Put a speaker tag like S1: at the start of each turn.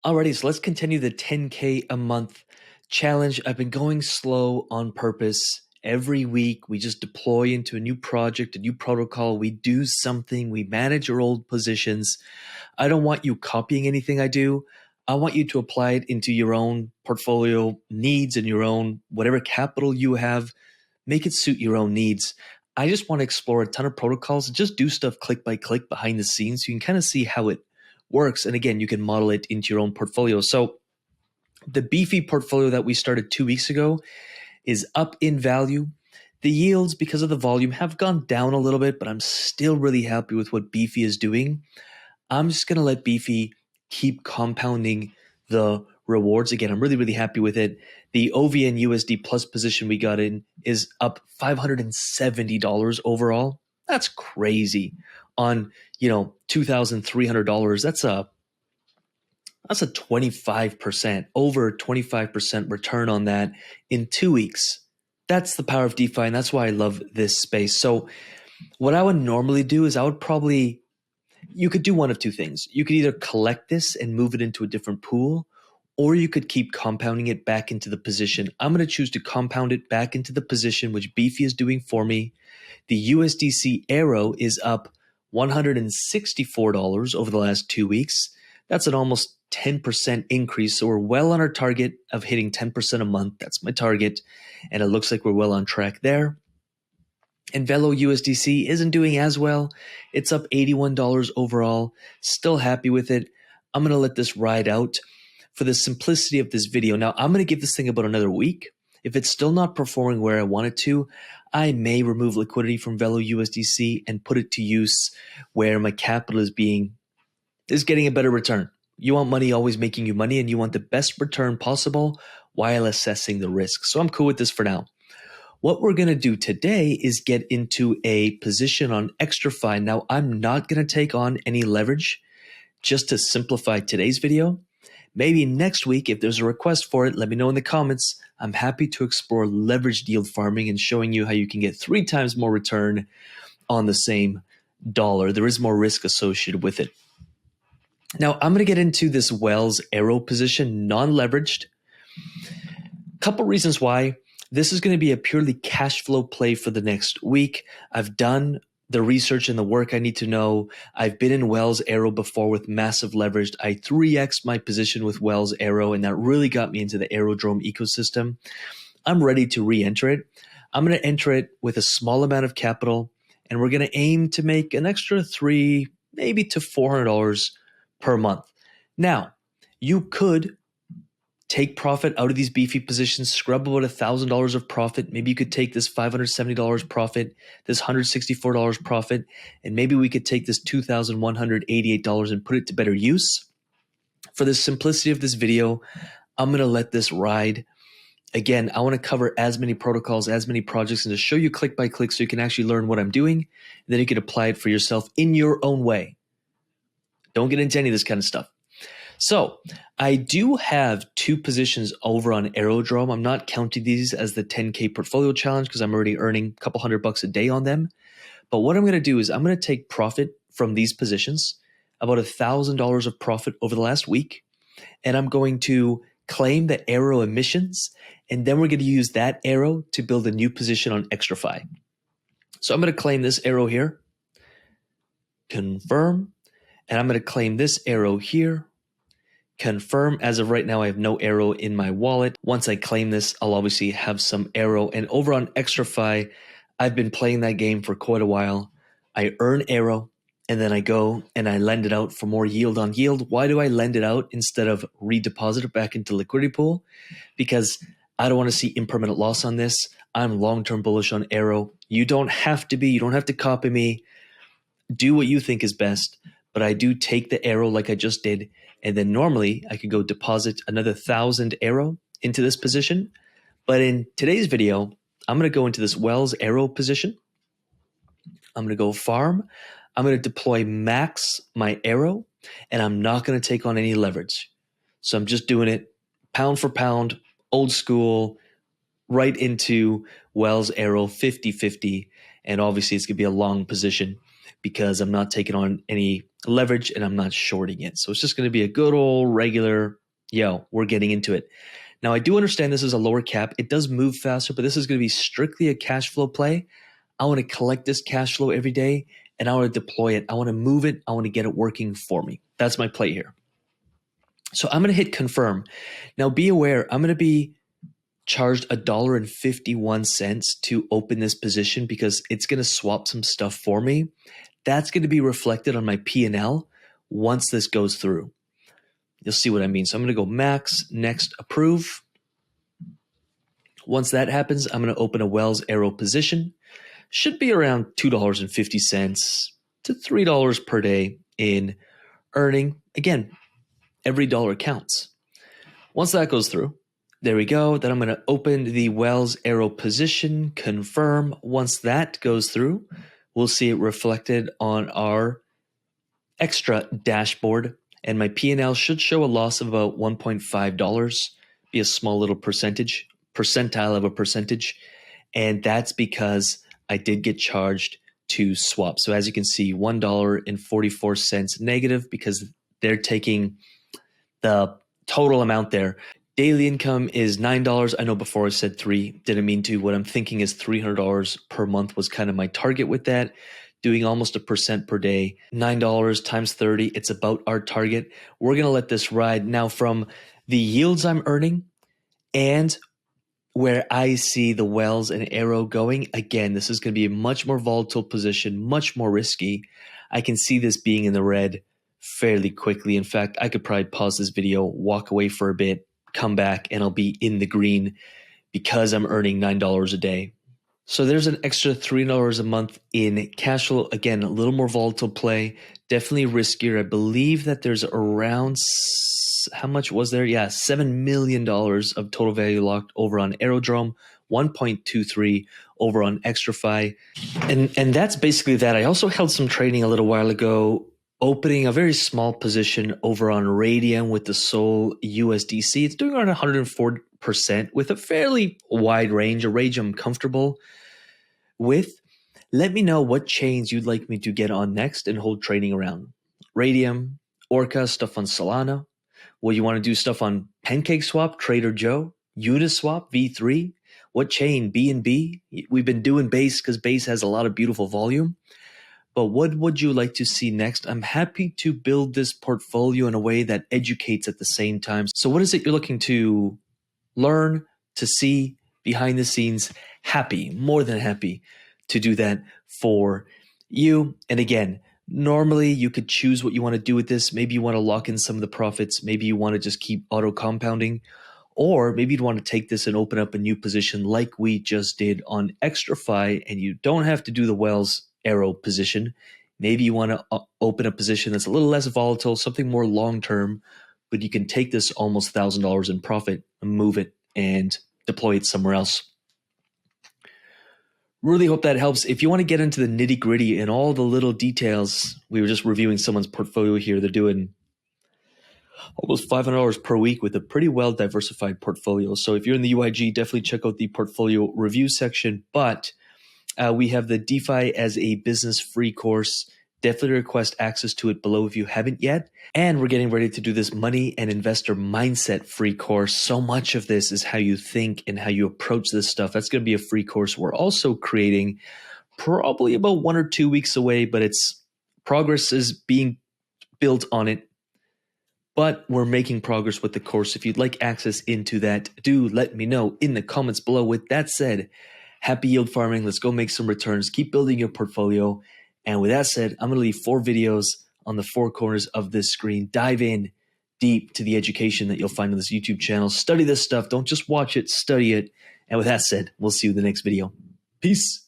S1: Alrighty, so let's continue the 10K a month challenge. I've been going slow on purpose. Every week, we just deploy into a new project, a new protocol. We do something, we manage our old positions. I don't want you copying anything I do. I want you to apply it into your own portfolio needs and your own whatever capital you have. Make it suit your own needs. I just want to explore a ton of protocols and just do stuff click by click behind the scenes so you can kind of see how it works. And again, you can model it into your own portfolio. So the DEFI portfolio that we started 2 weeks ago is up in value. The yields, because of the volume, have gone down a little bit, but I'm still really happy with what DEFI is doing. I'm just going to let DEFI keep compounding the rewards. Again, I'm really, really happy with it. The OVN USD plus position we got in is up $570 overall. That's crazy. On, $2,300. That's a 25%, over 25% return on that in 2 weeks. That's the power of DeFi, and that's why I love this space. So what I would normally do is you could do one of two things. You could either collect this and move it into a different pool, or you could keep compounding it back into the position. I'm going to choose to compound it back into the position, which Beefy is doing for me. The USDC Aero is up $164 over the last 2 weeks. That's an almost 10% increase. So we're well on our target of hitting 10% a month. That's my target. And it looks like we're well on track there. And Velo USDC isn't doing as well. It's up $81 overall. Still happy with it. I'm going to let this ride out for the simplicity of this video. Now, I'm going to give this thing about another week. If it's still not performing where I want it to, I may remove liquidity from Velo USDC and put it to use where my capital is getting a better return. You want money always making you money, and you want the best return possible while assessing the risk. So I'm cool with this for now. What we're going to do today is get into a position on Extrafi. Now, I'm not going to take on any leverage just to simplify today's video. Maybe next week, if there's a request for it, let me know in the comments. I'm happy to explore leveraged yield farming and showing you how you can get 3 times more return on the same dollar. There is more risk associated with it. Now, I'm going to get into this WELS AERO position, non-leveraged. Couple reasons why. This is going to be a purely cash flow play for the next week. I've done the research and the work I need to know. I've been in WELS AERO before with massive leveraged. I 3x my position with WELS AERO, and that really got me into the Aerodrome ecosystem. I'm ready to re-enter it. I'm going to enter it with a small amount of capital, and we're going to aim to make an extra $300, maybe to $400 per month. Now, you could take profit out of these beefy positions, scrub about $1,000 of profit. Maybe you could take this $570 profit, this $164 profit, and maybe we could take this $2,188 and put it to better use. For the simplicity of this video, I'm going to let this ride. Again, I want to cover as many protocols, as many projects, and to show you click by click so you can actually learn what I'm doing, and then you can apply it for yourself in your own way. Don't get into any of this kind of stuff. So I do have 2 positions over on Aerodrome. I'm not counting these as the 10K portfolio challenge because I'm already earning a couple $100 a day on them. But what I'm going to do is I'm going to take profit from these positions, about $1,000 of profit over the last week, and I'm going to claim the AERO emissions, and then we're going to use that AERO to build a new position on Extrafi. So I'm going to claim this AERO here, confirm, and I'm going to claim this AERO here, confirm. As of right now, I have no AERO in my wallet. Once I claim this, I'll obviously have some AERO. And over on Extrafi, I've been playing that game for quite a while. I earn AERO, and then I go and I lend it out for more yield on yield. Why do I lend it out instead of redeposit it back into liquidity pool? Because I don't want to see impermanent loss on this. I'm long-term bullish on AERO. You don't have to be. You don't have to copy me. Do what you think is best. But I do take the AERO like I just did. And then normally I could go deposit another 1,000 AERO into this position. But in today's video, I'm going to go into this WELS AERO position. I'm going to go farm. I'm going to deploy max my AERO, and I'm not going to take on any leverage. So I'm just doing it pound for pound, old school, right into WELS AERO 50-50. And obviously it's going to be a long position. because I'm not taking on any leverage and I'm not shorting it. So it's just going to be a good old regular, we're getting into it. Now, I do understand this is a lower cap. It does move faster, but this is going to be strictly a cash flow play. I want to collect this cash flow every day and I want to deploy it. I want to move it. I want to get it working for me. That's my play here. So I'm going to hit confirm. Now be aware, I'm going to be charged $1.51 to open this position because it's going to swap some stuff for me. That's going to be reflected on my P&L once this goes through. You'll see what I mean. So I'm going to go max, next, approve. Once that happens, I'm going to open a WELS AERO position. Should be around $2.50 to $3 per day in earning. Again, every dollar counts. Once that goes through, there we go. Then I'm going to open the WELS AERO position, confirm. Once that goes through, we'll see it reflected on our extra dashboard. And my P&L should show a loss of about $1.5, be a small little percentile of a percentage. And that's because I did get charged to swap. So as you can see, $1.44 negative because they're taking the total amount there. Daily income is $9. I know before I said $3, didn't mean to. What I'm thinking is $300 per month was kind of my target with that. Doing almost 1% per day, $9 times 30, it's about our target. We're going to let this ride. Now from the yields I'm earning and where I see the WELS and AERO going, again, this is going to be a much more volatile position, much more risky. I can see this being in the red fairly quickly. In fact, I could probably pause this video, walk away for a bit, come back, and I'll be in the green because I'm earning $9 a day. So there's an extra $3 a month in cash flow. Again, a little more volatile play, definitely riskier. I believe that there's around, how much was there? Yeah, $7 million of total value locked over on Aerodrome, 1.23 over on Extrafi. And that's basically that. I also held some trading a little while ago, opening a very small position over on Radium with the Sol USDC. It's doing around 104% with a fairly wide range, a range I'm comfortable with. Let me know what chains you'd like me to get on next and hold trading around. Radium, Orca, stuff on Solana. Will you want to do stuff on PancakeSwap, Trader Joe, Uniswap, V3? What chain, BNB? We've been doing Base because Base has a lot of beautiful volume. But what would you like to see next? I'm happy to build this portfolio in a way that educates at the same time. So what is it you're looking to learn, to see behind the scenes? Happy, more than happy to do that for you. And again, normally you could choose what you want to do with this. Maybe you want to lock in some of the profits. Maybe you want to just keep auto compounding. Or maybe you'd want to take this and open up a new position like we just did on Extrafi, and you don't have to do the WELS AERO position. Maybe you want to open a position that's a little less volatile, something more long-term, but you can take this almost $1,000 in profit and move it and deploy it somewhere else. Really hope that helps. If you want to get into the nitty-gritty and all the little details, we were just reviewing someone's portfolio here. They're doing almost $500 per week with a pretty well-diversified portfolio. So if you're in the UIG, definitely check out the portfolio review section. But we have the DeFi as a business free course. Definitely request access to it below if you haven't yet. And we're getting ready to do this money and investor mindset free course. So much of this is how you think and how you approach this stuff. That's going to be a free course. We're also creating probably about 1 or 2 weeks away, but it's progress is being built on it. But we're making progress with the course. If you'd like access into that, do let me know in the comments below. With that said, happy yield farming. Let's go make some returns. Keep building your portfolio. And with that said, I'm going to leave 4 videos on the 4 corners of this screen. Dive in deep to the education that you'll find on this YouTube channel. Study this stuff. Don't just watch it, study it. And with that said, we'll see you in the next video. Peace.